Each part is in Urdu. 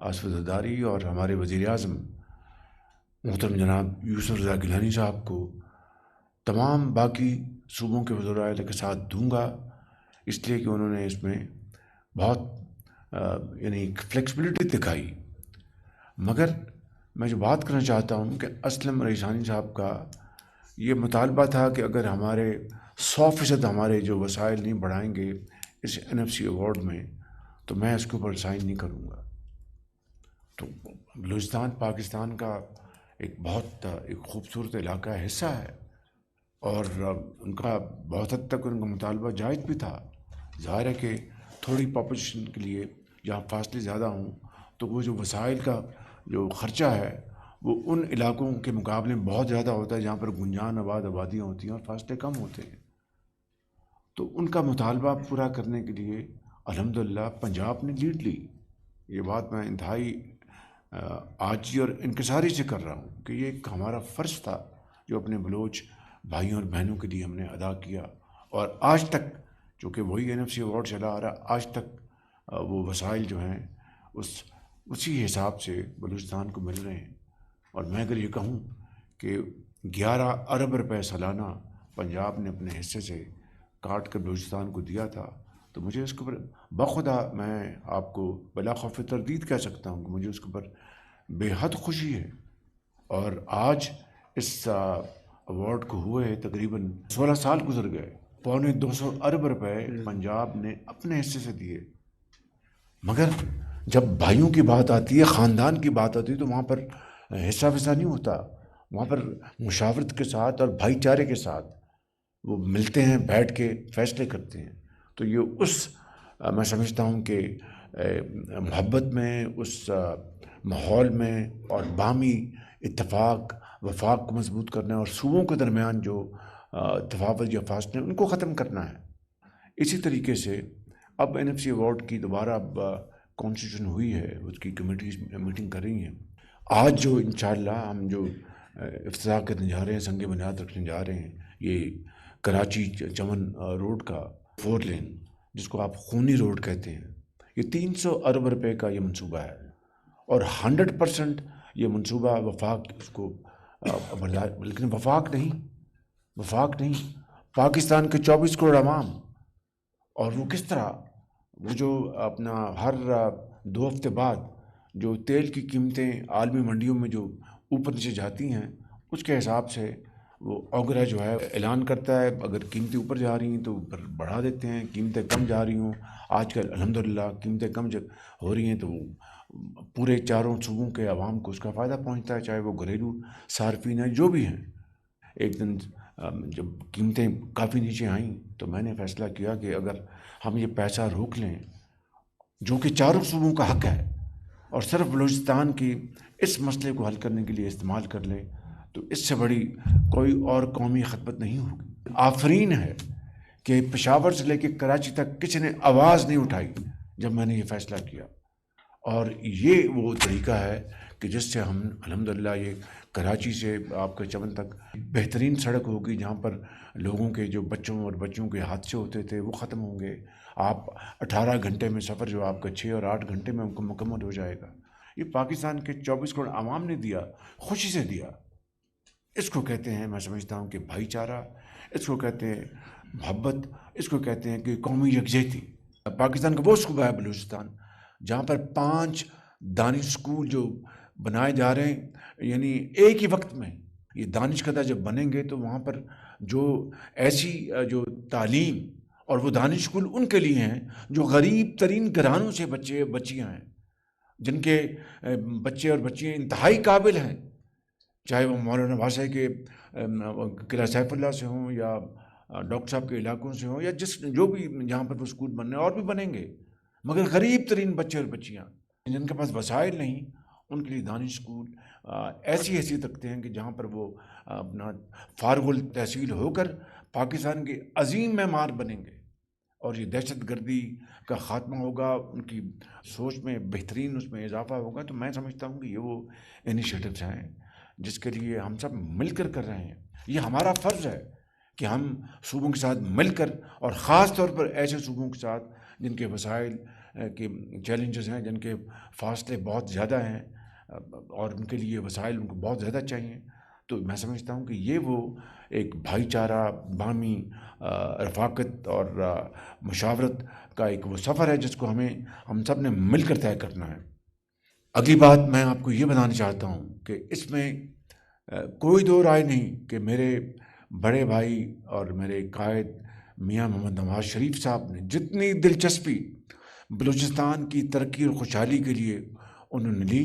آصف زرداری اور ہمارے وزیر اعظم محترم جناب یوسف رضا گیلانی صاحب کو تمام باقی صوبوں کے وزراء اعلیٰ کے ساتھ دوں گا، اس لیے کہ انہوں نے اس میں بہت یعنی فلیکسبلٹی دکھائی۔ مگر میں جو بات کرنا چاہتا ہوں کہ اسلم ریحانی صاحب کا یہ مطالبہ تھا کہ اگر ہمارے 100% ہمارے جو وسائل نہیں بڑھائیں گے اس NFC ایوارڈ میں تو میں اس کے اوپر سائن نہیں کروں گا۔ تو بلوچستان پاکستان کا ایک بہت ایک خوبصورت علاقہ حصہ ہے، اور ان کا بہت حد تک ان کا مطالبہ جائز بھی تھا۔ ظاہر ہے کہ تھوڑی پاپولیشن کے لیے جہاں فاصلے زیادہ ہوں تو وہ جو وسائل کا جو خرچہ ہے وہ ان علاقوں کے مقابلے میں بہت زیادہ ہوتا ہے جہاں پر گنجان آبادیاں ہوتی ہیں اور فاصلے کم ہوتے ہیں۔ تو ان کا مطالبہ پورا کرنے کے لیے الحمدللہ پنجاب نے لیڈ لی۔ یہ بات میں انتہائی عاجزی اور انکساری سے کر رہا ہوں کہ یہ ایک ہمارا فرض تھا جو اپنے بلوچ بھائیوں اور بہنوں کے لیے ہم نے ادا کیا، اور آج تک چونکہ وہی NFC ایوارڈ چلا آ رہا، آج تک وہ وسائل جو ہیں اسی حساب سے بلوچستان کو مل رہے ہیں۔ اور میں اگر یہ کہوں کہ 11 ارب روپے سالانہ پنجاب نے اپنے حصے سے کاٹ کر بلوچستان کو دیا تھا، تو مجھے اس کے اوپر بخدا میں آپ کو بلا خوف تردید کہہ سکتا ہوں کہ مجھے اس کے اوپر بے حد خوشی ہے۔ اور آج اس ایوارڈ کو ہوئے تقریباً 16 سال گزر گئے، 250 ارب روپے پنجاب نے اپنے حصے سے دیے۔ مگر جب بھائیوں کی بات آتی ہے، خاندان کی بات آتی ہے، تو وہاں پر حصہ وصہ نہیں ہوتا، وہاں پر مشاورت کے ساتھ اور بھائی چارے کے ساتھ وہ ملتے ہیں، بیٹھ کے فیصلے کرتے ہیں۔ تو یہ میں سمجھتا ہوں کہ محبت میں، اس ماحول میں، اور باہمی اتفاق وفاق کو مضبوط کرنا ہے، اور صوبوں کے درمیان جو تفاوت یا فاصلے ان کو ختم کرنا ہے۔ اسی طریقے سے اب NFC ایوارڈ کی دوبارہ اب کانسٹیٹیوشن ہوئی ہے، اس کی کمیٹیز میٹنگ کر رہی ہیں۔ آج جو انشاءاللہ ہم جو افتتاح کرنے جا رہے ہیں، سنگ بنیاد رکھنے جا رہے ہیں، یہ کراچی چمن روڈ کا 4 لین جس کو آپ خونی روڈ کہتے ہیں، یہ 300 ارب روپے کا یہ منصوبہ ہے، اور 100% یہ منصوبہ وفاق اس کو لیکن وفاق نہیں پاکستان کے 24 کروڑ عوام، اور وہ کس طرح وہ جو اپنا ہر 2 ہفتے بعد جو تیل کی قیمتیں عالمی منڈیوں میں جو اوپر نیچے جاتی ہیں، اس کے حساب سے وہ اوگرا جو ہے اعلان کرتا ہے، اگر قیمتیں اوپر جا رہی ہیں تو اوپر بڑھا دیتے ہیں، قیمتیں کم جا رہی ہوں، آج کل الحمدللہ قیمتیں کم ہو رہی ہیں تو پورے چاروں صوبوں کے عوام کو اس کا فائدہ پہنچتا ہے، چاہے وہ گھریلو صارفین ہیں جو بھی ہیں۔ ایک دن جب قیمتیں کافی نیچے آئیں تو میں نے فیصلہ کیا کہ اگر ہم یہ پیسہ روک لیں جو کہ چاروں صوبوں کا حق ہے، اور صرف بلوچستان کی اس مسئلے کو حل کرنے کے لیے استعمال کر لیں، تو اس سے بڑی کوئی اور قومی خدمت نہیں ہوگی۔ آفرین ہے کہ پشاور سے لے کے کراچی تک کسی نے آواز نہیں اٹھائی جب میں نے یہ فیصلہ کیا، اور یہ وہ طریقہ ہے کہ جس سے ہم الحمدللہ یہ کراچی سے آپ کے چمن تک بہترین سڑک ہوگی، جہاں پر لوگوں کے جو بچوں کے حادثے ہوتے تھے وہ ختم ہوں گے۔ آپ 18 گھنٹے میں سفر جو آپ کا 6 اور 8 گھنٹے میں مکمل ہو جائے گا۔ یہ پاکستان کے 24 کروڑ عوام نے دیا، خوشی سے دیا۔ اس کو کہتے ہیں، میں سمجھتا ہوں کہ بھائی چارہ، اس کو کہتے ہیں محبت، اس کو کہتے ہیں کہ قومی یکجہتی۔ پاکستان کا وہ صوبہ ہے بلوچستان جہاں پر 5 دانش اسکول جو بنائے جا رہے ہیں، یعنی ایک ہی وقت میں یہ دانش کدہ جب بنیں گے تو وہاں پر جو ایسی جو تعلیم، اور وہ دانش اسکول ان کے لیے ہیں جو غریب ترین گھرانوں سے بچیاں ہیں، جن کے بچے اور بچیاں انتہائی قابل ہیں، چاہے وہ مولانا واسع کے قلعہ سیف اللہ سے ہوں، یا ڈاکٹر صاحب کے علاقوں سے ہوں، یا جو بھی جہاں پر وہ اسکول بننے اور بھی بنیں گے، مگر غریب ترین بچے اور بچیاں جن کے پاس وسائل نہیں، ان کے لیے دانش اسکول ایسی حیثیت رکھتے ہیں کہ جہاں پر وہ اپنا فارغ التحصیل ہو کر پاکستان کے عظیم معمار بنیں گے، اور یہ دہشت گردی کا خاتمہ ہوگا، ان کی سوچ میں بہترین اس میں اضافہ ہوگا۔ تو میں سمجھتا ہوں کہ یہ وہ انیشیٹوز ہیں جس کے لیے ہم سب مل کر رہے ہیں۔ یہ ہمارا فرض ہے کہ ہم صوبوں کے ساتھ مل کر، اور خاص طور پر ایسے صوبوں کے ساتھ جن کے وسائل کے چیلنجز ہیں جن کے فاصلے بہت زیادہ ہیں اور ان کے لیے وسائل ان کو بہت زیادہ چاہیے، تو میں سمجھتا ہوں کہ یہ وہ ایک بھائی چارہ، باہمی رفاقت اور مشاورت کا ایک وہ سفر ہے جس کو ہم سب نے مل کر طے کرنا ہے۔ اگلی بات میں آپ کو یہ بتانا چاہتا ہوں کہ اس میں کوئی دو رائے نہیں کہ میرے بڑے بھائی اور میرے قائد میاں محمد نواز شریف صاحب نے جتنی دلچسپی بلوچستان کی ترقی اور خوشحالی کے لیے انہوں نے لی،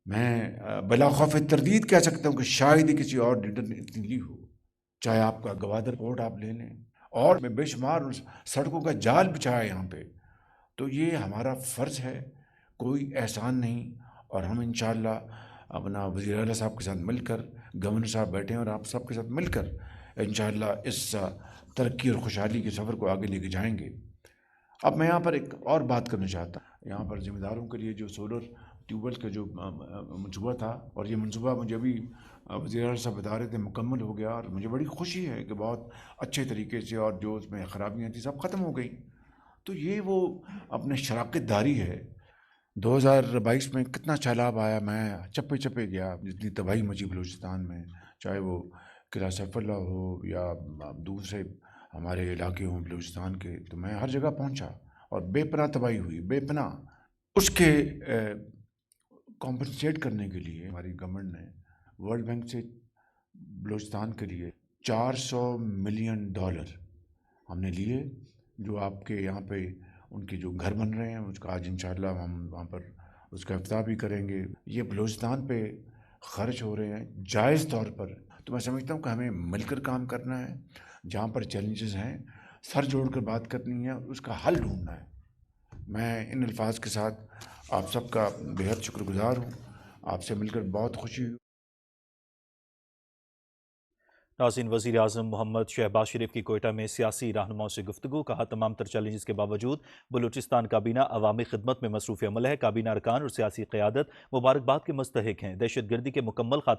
میں بلا خوف تردید کہہ سکتا ہوں کہ شاید ہی کسی اور لیڈر نے اتنی لی ہو۔ چاہے آپ کا گوادر پورٹ آپ لے لیں، اور میں بے شمار سڑکوں کا جال بچھایا یہاں پہ، تو یہ ہمارا فرض ہے، کوئی احسان نہیں۔ اور ہم انشاءاللہ اپنا وزیر اعلیٰ صاحب کے ساتھ مل کر، گورنر صاحب بیٹھے ہیں اور آپ سب کے ساتھ مل کر انشاءاللہ اس ترقی اور خوشحالی کے سفر کو آگے لے کے جائیں گے۔ اب میں یہاں پر ایک اور بات کرنا چاہتا ہوں، یہاں پر ذمہ داروں کے لیے جو سولر ٹیوب ویل کا جو منصوبہ تھا، اور یہ منصوبہ مجھے ابھی وزیر اعلیٰ صاحب بتا رہے تھے مکمل ہو گیا، اور مجھے بڑی خوشی ہے کہ بہت اچھے طریقے سے، اور جو اس میں خرابیاں تھیں سب ختم ہو گئیں۔ تو یہ وہ اپنے شراکت داری ہے۔ 2022 میں کتنا سیلاب آیا، میں چپے چپے گیا، جتنی تباہی مچی بلوچستان میں، چاہے وہ قلعہ سیف اللہ ہو یا دوسرے ہمارے علاقے ہوں بلوچستان کے، تو میں ہر جگہ پہنچا اور بے پناہ تباہی ہوئی، بے پناہ۔ اس کے کمپنسیٹ کرنے کے لیے ہماری گورنمنٹ نے ورلڈ بینک سے بلوچستان کے لیے $400 ملین ہم نے لیے، جو آپ کے یہاں پہ ان کے جو گھر بن رہے ہیں اس کا آج انشاءاللہ ہم وہاں پر اس کا افتتاح بھی کریں گے۔ یہ بلوچستان پہ خرچ ہو رہے ہیں جائز طور پر، تو میں سمجھتا ہوں کہ ہمیں مل کر کام کرنا ہے، جہاں پر چیلنجز ہیں سر جوڑ کر بات کرنی ہے، اس کا حل ڈھونڈنا ہے۔ میں ان الفاظ کے ساتھ آپ سب کا بےحد شکر گزار ہوں، آپ سے مل کر بہت خوشی ہوئی۔ ناظرین، وزیر اعظم محمد شہباز شریف کی کوئٹہ میں سیاسی رہنماؤں سے گفتگو، کہا تمام تر چیلنجز کے باوجود بلوچستان کابینہ عوامی خدمت میں مصروف عمل ہے، کابینہ ارکان اور سیاسی قیادت مبارکباد کے مستحق ہیں، دہشت گردی کے مکمل خاتمے